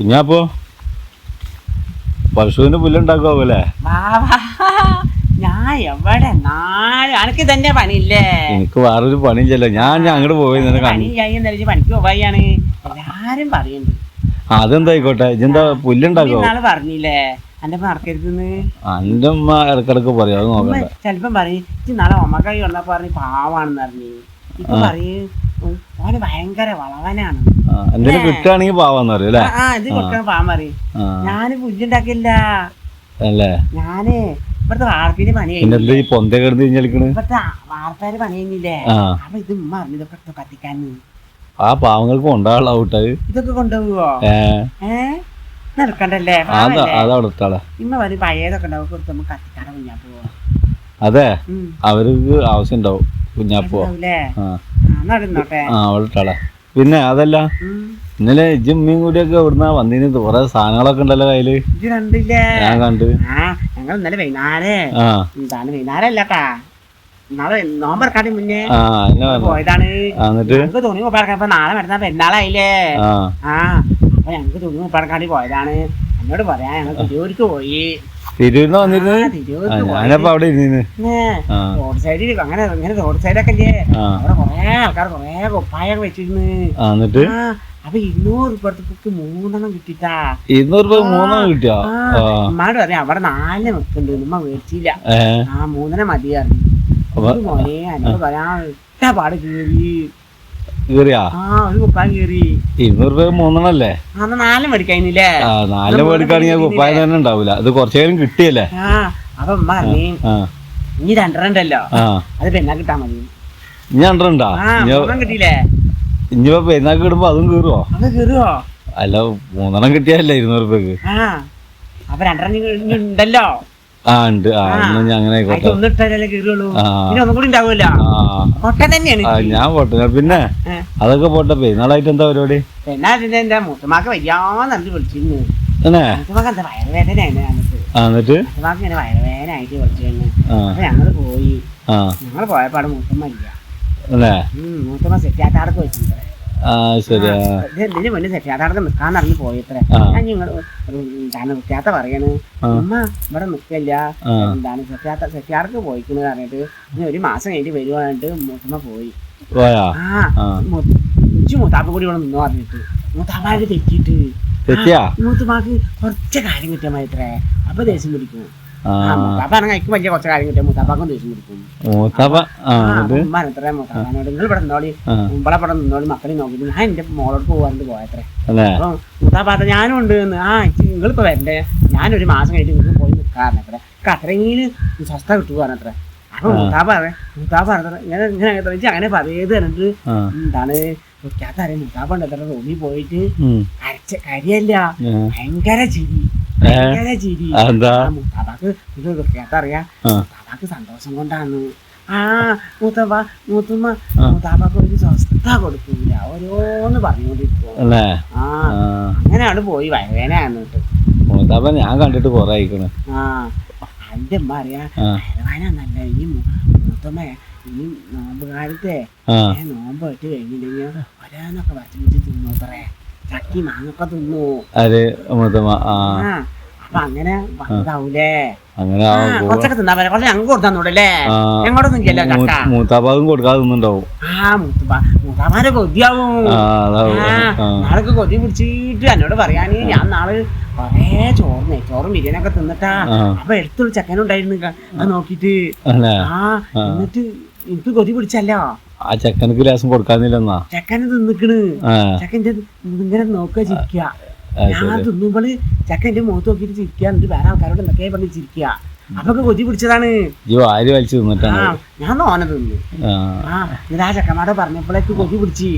കുഞ്ഞാപ്പോ പശുവിന് പുല്ലുണ്ടാക്കുവല്ലേ? ഞാൻ എവിടെ നാളെ അനക്ക് തന്നെ പണിയില്ലേ? എനിക്ക് വേറൊരു പണിയില്ലല്ലോ. ഞാൻ അങ്ങോട്ട് പോയി പണിക്ക് പോവാണ് എല്ലാരും പറയുന്നുണ്ട്. അതെന്തായിക്കോട്ടെ. ഇതെന്താ പുല്ലുണ്ടാക്കോ? നാളെ പറഞ്ഞില്ലേ എന്റെ നടക്കരുതെന്ന്. എന്റെ ഉമ്മ ഇടക്കിടക്ക് പറയും. അത് നോക്കണ്ട. ചെലപ്പം പറയും നാളെ ഒമ്മക്കായി വന്നപ്പോ പറഞ്ഞ് പാവാണെന്ന് പറഞ്ഞു. ഇപ്പൊ പറയും ഓന് ഭയങ്കര വളവനാണ്. എന്തെങ്കിലും കിട്ടുകയാണെങ്കിൽ പാവാന്ന് പറയും അല്ലേ? ഇത് കൊടുക്കാൻ പാവം പറയും. ഞാന് പുല്ലുണ്ടാക്കില്ല. ഞാന് ഇവിടുത്തെ വാർപ്പിന് പണി കഴിഞ്ഞില്ലേ? ഇവിടുത്തെ വാർപ്പാര് പണി കഴിഞ്ഞില്ലേ? അപ്പൊ ഇത് ഉമ്മ അറിഞ്ഞതൊക്കെ കത്തിക്കാന്ന്. ആ പാവങ്ങൾക്ക് കൊണ്ടാളാ കൂട്ടത്. ഇതൊക്കെ കൊണ്ടുപോവോ? നടക്കണ്ടല്ലേ? ഇമ്മ പറയും പഴയതൊക്കെ ഉണ്ടാവും കൊടുത്തുമ്പോ കത്തിക്കാടെ കുഞ്ഞാപ്പോ. അതെ, അവർക്ക് ആവശ്യം ഉണ്ടാവും കുഞ്ഞാപ്പോ. അവിടെ പിന്നെ അതല്ല, ഇന്നലെ ഇജ്ജുമ്മയും കൂടിയൊക്കെ ഇവിടുന്ന് വന്നിന് കുറെ സാധനങ്ങളൊക്കെ ഉണ്ടല്ലോ കയ്യില്. ഞാൻ കണ്ട്. ഞങ്ങൾ ഇന്നലെ വൈകുന്നേരല്ലട്ടാ, നാളെ നോമ്പറക്കാട്ടി മുന്നേ പോയതാണ്. ഞങ്ങക്ക് തുണി മുപ്പറക്കാപ്പോ നാളെ മരുന്നാ പെരുന്നാളായില്ലേ? അപ്പൊ ഞങ്ങക്ക് തുണി മുപ്പറക്കാട്ടി പോയതാണ്. എന്നോട് പറയാ ഞങ്ങൾ തിരൂർക്ക് പോയി. തിരൂരിന്ന് വന്നിരുന്നു. ഞാനപ്പോ അവിടെ ഇരുന്ന് റോഡ് സൈഡിൽ അങ്ങനെ റോഡ് സൈഡൊക്കെ ഇല്ലേ, അവിടെ കൊറേ ആൾക്കാർ കൊറേ കുപ്പായൊക്കെ വെച്ചിരുന്നു. എന്നിട്ട് അപ്പൊ 200 രൂപക്ക് 3 കിട്ടിട്ടാ. 200 രൂപ 3 കിട്ടിയോ? ഉമ്മാട് പറയാം അവിടെ 4 വെക്കുന്നുണ്ട്, ഉമ്മ മേടിച്ചില്ല. 3 മതി പറഞ്ഞു. മോനെ എന്നോട് പറയാ ഇട്ട പാട് കേറി. ഒരു കുപ്പായം കേറി. 200 രൂപ 3 അന്ന് 4 മേടിക്കാനില്ലേ? 4 മേടിക്കാണെങ്കിൽ കുപ്പായം തന്നെ ഉണ്ടാവൂല. അത് കുറച്ചേരം കിട്ടിയല്ലേ? അപ്പൊ ഉമ്മ പറഞ്ഞു ഇനി 2 ഉണ്ടല്ലോ, അത് പെണ്ണാ കിട്ടാ മതി. ഇനി 2 ഉണ്ടാ? കിട്ടിയില്ലേ? ഇനിയിപ്പോ പെരുന്നാക്ക് ഇടുമ്പോ അതും കീറുവോ? അത് കീറുവോ? അല്ല 3 കിട്ടിയല്ലേ 200 രൂപക്ക്. അപ്പൊ 2 ഉണ്ടല്ലോ. ഉണ്ട്. അങ്ങനെ ഞാൻ പോട്ടെ. പിന്നെ അതൊക്കെ പോട്ടെ. പെരുന്നാളായിട്ട് എന്താ പരിപാടി? എന്റെ മുത്തമാക്ക് വയ്യാന്ന് വിളിച്ചിരുന്നു. എന്നിട്ട് വയറുവേദനായിട്ട് വിളിച്ചിരുന്നു. അപ്പൊ ഞങ്ങള് പോയി. ഞങ്ങള് പോയപ്പാട് മൂത്തമ്മ ഇല്ല. മൂത്തമ്മ സെറ്റാത്താടക്ക് വെച്ചിട്ടുണ്ട്. ഇതിന് മുന്നേ സെറ്റാത്താടക്ക് നിക്കാന്ന് അറിഞ്ഞു പോയത്രേ. ഞാൻ നിങ്ങള് സെറ്റാത്ത പറയണ് ഉമ്മ ഇവിടെ നിക്കില്ല, എന്താണ് സെറ്റാടക്ക് പോയിക്കണെന്ന് പറഞ്ഞിട്ട് ഇനി 1 മാസം കഴിഞ്ഞിട്ട് വരുവാനായിട്ട് മൂത്തമ്മ പോയി. മൂത്താപ്പ കൂടി ഇവിടെ നിന്ന് പറഞ്ഞിട്ട് മൂത്താപ്പാക്ക് തെറ്റിയിട്ട് മൂത്തമാക്ക് കുറച്ച് കാര്യം കിട്ടിയാൽ മതി ഇത്രേ. അപ്പൊ ദേഷ്യം പിടിക്കും. മൂത്താപ്പാണെങ്കിൽ എനിക്ക് വലിയ കുറച്ച് കാര്യം കിട്ടിയ മൂത്താപ്പാക്കും ദേഷ്യം പിടിക്കും. ഉമ്മത്രേ മൂത്താപ്പാനോട് നിങ്ങൾ ഇവിടെ നിന്നോളി, മുമ്പളെ ഇവിടെ നിന്നോളി, മക്കളെ നോക്കിയിട്ട് ഞാൻ എന്റെ മോളോട് പോകാറുണ്ട് പോയത്രേ. അപ്പൊ മൂത്താപ്പാത്ത ഞാനും ഉണ്ട്. നിങ്ങളിപ്പോ വരണ്ടേ, ഞാനൊരു മാസം കഴിഞ്ഞിട്ട് നിങ്ങൾക്ക് പോയി നിൽക്കാറിനത്രേ. അത്രയെങ്കിലും സ്വസ്ഥ കിട്ടുവാനത്രേ. അപ്പൊ മൂത്താപ്പ അങ്ങനെ പറയത് പറഞ്ഞിട്ട് എന്താണ് അറിയാം. മൂത്താപ്പ ഉണ്ട് എത്ര റൂമിൽ പോയിട്ട് കരിയല്ല, ഭയങ്കര ചിരി. മൂത്താപ്പാക്ക് ഇത് അറിയാം. മൂത്താപ്പാക്ക് സന്തോഷം കൊണ്ടാണ്. മൂത്താപ്പാക്ക് ഒരു സ്വസ്ഥ കൊടുക്കൂല, ഓരോന്ന് പറഞ്ഞോണ്ടിരിക്കും. അങ്ങനെയാണ് പോയി വയവേനാന്നിട്ട്. മൂത്താപ്പ ഞാൻ കണ്ടിട്ട് കൊറേ ആയിക്കണ്. എന്റെ അമ്മ അറിയാ വയറുവേനല്ല. ഇനി മൂത്തമ്മ ഇനി നോമ്പ് കാലത്തെ നോമ്പ് ഇട്ട് കഴിഞ്ഞില്ലെങ്കിൽ ഒരാന്നൊക്കെ വരച്ച് തിന്നു അത്രേ. ചക്കി മാങ്ങൊക്കെ തിന്നു. അപ്പൊ അങ്ങനെ വന്നതാവൂലേ? കുറച്ചൊക്കെ തിന്നാ പോലെ കുറച്ച് ഞങ്ങൾക്ക് കൊടുത്താൽ നോടല്ലേ? ഞങ്ങളൊന്നും ഇല്ലല്ലോ ചക്ക. മൂത്താപ്പാകും കൊടുക്കാതെ തിന്നുണ്ടാവും. മൂത്താപ്പാരെ കൊതിയാവും. നാളൊക്കെ കൊതി പിടിച്ചിട്ട് എന്നോട് പറയാന് ഞാൻ നാള് കൊറേ ചോറും ബിരിയാണിയൊക്കെ തിന്നിട്ടാ. അപ്പൊ എടുത്തൊരു ചെക്കനുണ്ടായിരുന്നു അത് നോക്കിട്ട്. എന്നിട്ട് എനിക്ക് കൊതി പിടിച്ചല്ലോ. ആ ചെക്കനക്ക് ലേശം കൊടുക്കാന്നില്ലെന്നാ ചെക്കന് തിന്നിക്കണ്. ചെക്കൻ്റെ ഇങ്ങനെ നോക്കുക ചിരിക്കുക. ഞാൻ തിന്നുമ്പോള് ചെക്കൻ എന്റെ മുഖത്ത് നോക്കിട്ട് ചിരിക്കുക. എന്നിട്ട് വേറെ ആൾക്കാരോട് എന്തൊക്കെയാ പറഞ്ഞ് ചിരിക്കുക. അപ്പൊക്കെ കൊതി പിടിച്ചതാണ്. ഞാൻ ഓനെ തിന്നു. എന്നിട്ട് ആ ചെക്കന്മാരെ പറഞ്ഞപ്പോഴേക്ക് കൊതി പിടിച്ച്.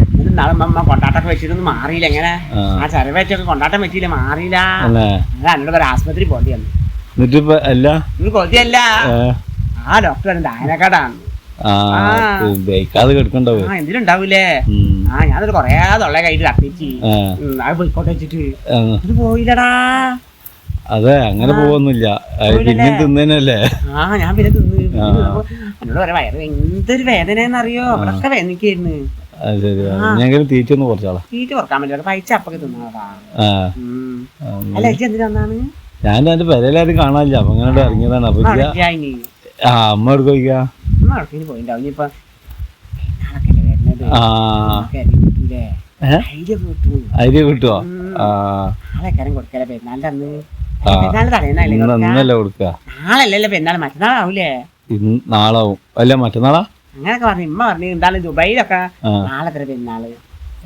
എന്നിട്ട് നാളെ അമ്മ കൊണ്ടാട്ടൊക്കെ വെച്ചിട്ടൊന്നും മാറിയില്ല. എങ്ങനെ ആ ചെറുവേറ്റൊക്കെ കൊണ്ടാട്ടം വെച്ചില്ല, മാറിയില്ല. എന്നോട് പറയാം ആസ്പത്രി പോണ്ടി വന്നു. ഇത് കൊതിയല്ല, ആ ഡോക്ടർ ഡായനക്കാടാണ്. എന്തിനുണ്ടാവൂലേ? ഞാനൊരു കൊറേ തൊള്ള കയ്യിട്ട് തപ്പിച്ച് അത് പോയിക്കോട്ടെ വെച്ചിട്ട് ഇത് പോയില്ലടാ. അതെ, അങ്ങനെ പോവൊന്നുമില്ല. പിന്നെ തിന്നല്ലേ? ഞാൻ പിന്നെ തിന്ന്. എന്നോട് പറയാ വയറ് എന്തൊരു വേദനയെന്നറിയോ? അവിടൊക്കെ വേദനിക്കായിരുന്നു. അത് ശരി ഞങ്ങൾ തീറ്റ ഒന്ന് കുറച്ചാളാ തീറ്റ കുറക്കാൻ പറ്റില്ല പൈസ അപ്പൊക്കെ തിന്നതാ ആ അല്ല ഇജ്ജ് എന്തിനാ വന്നാണ് ഞാൻ എന്റെ പെരയിലാരും കാണാനില്ല അപ്പൊ അങ്ങനെ ഇറങ്ങിയതാണ് അപ്പൊ ആ അമ്മ എടുക്ക ചോദിക്കാ പോയിണ്ടാവും ഇനിയിപ്പൊ അരി കിട്ടുവോ ആളെക്കാരം കൊടുക്കല പെരുന്നാളിന്റെ അന്ന് പെരുന്നാളിന്റെ തലേന്നല്ലേ ഇന്നല്ലേ കൊടുക്ക നാളല്ലല്ലോ പെരുന്നാൾ മറ്റന്നാളാവൂലേ നാളാവും അല്ല മറ്റന്നാളാ അങ്ങനൊക്കെ പറഞ്ഞു ഇമ്മ പറഞ്ഞു എന്താണ് ദുബൈയിലൊക്കെ നാളെ എത്ര പെരുന്നാള്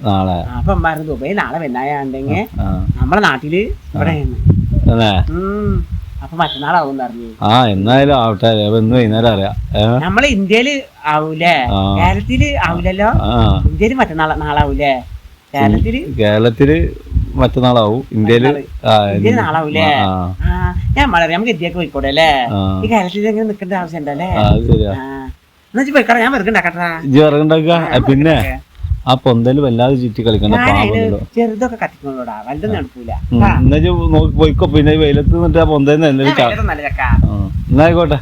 നാളെ അപ്പൊ അമ്മ പറഞ്ഞു ദുബൈ നാളെ പെരുന്നാളുണ്ടെങ്കിൽ നമ്മുടെ നാട്ടില് ഇവിടെ അപ്പൊ മറ്റന്നാളാവും പറഞ്ഞു ആ എന്നായാലും ആവട്ടെ ഇന്ന് വൈകുന്നേരം അറിയാം നമ്മള് ഇന്ത്യയില് ആവൂലേ കേരളത്തില് ആവൂലല്ലോ ഇന്ത്യയില് നാളാവൂലേ കേരളത്തില് മറ്റന്നാളാവും ഇന്ത്യയില് ഇന്ത്യയില് നാളാവൂലേ ഞാൻ വളരെ നമുക്ക് ഇന്ത്യക്ക് പോയിക്കോട്ടെ അല്ലേ ഈ കേരളത്തിൽ എങ്ങനെ നിക്കേണ്ട ആവശ്യം ഉണ്ടല്ലേ എന്നാ പോയിക്കോട്ടെ ഞാൻ വെറുതെ ഉണ്ടാക്കട്ടാ ഇജ്ജ് വിറകുണ്ടാക്കുക പിന്നെ ആ പൊന്തല് വല്ലാതെ ചുറ്റി കളിക്കണ്ട ചെറുതൊക്കെ കത്തിക്കോളൂടാ വലുതൊന്നും നടക്കൂല എന്നാ നോക്കി പോയിക്കോ പിന്നെ വെയിലത്ത് നിന്നിട്ട് ആ പൊന്തേന്ന് എന്നായിക്കോട്ടെ